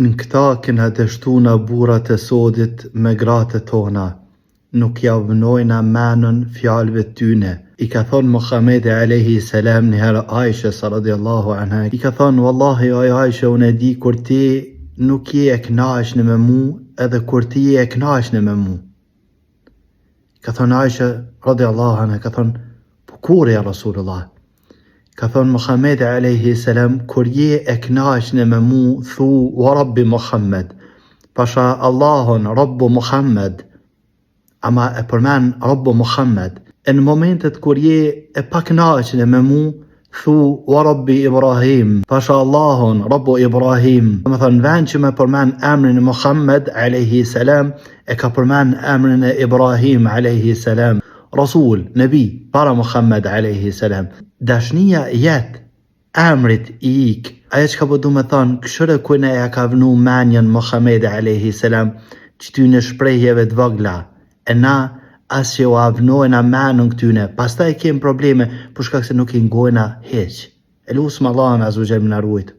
Në këta kena dështu në burat e sodit me gratë tona, nuk javënojna menën fjalëve tyne. I ka thonë Muhamedi alayhi salam një herë Aishës radiallahu anha, i ka thonë wallahi o Aishë, unë e di kur ti nuk je e knaqshme me mu edhe kur ti je e knaqshme me mu. Ka thonë Aishë radiallahu anha, ka thonë po kur ja Rasulullah? Ka thonë Muhamedi alayhi salam, kur je e knaqshme me mu, thu wa Rabbi Muhammed, pasha Allahun Rabbu Muhammed, ama e përmen Rabbu Muhammed. E në momentet kur je e pa knaqshme me mu, thu wa Rabbi Ibrahim, pasha Allahun Rabbu Ibrahim. Dhe më thonë vend që me përmen emrin Muhammed alayhi salam, e ka përmen emrin e Ibrahim alayhi salam, Rasul, Nabi, para Muhammed alayhi salam. Dashnia jetë emrit i ik. Aja që ka po du me thonë, këshëre kune ja ka vënu menjen Muhammed alayhi salam, që ty në shprejhjeve të vogla, e na as që u avnojna menën këtyne, pas ta i kemë probleme, për shkak se nuk i ngojna heq. E lusëm Allahun azza wa jalla na ruajt.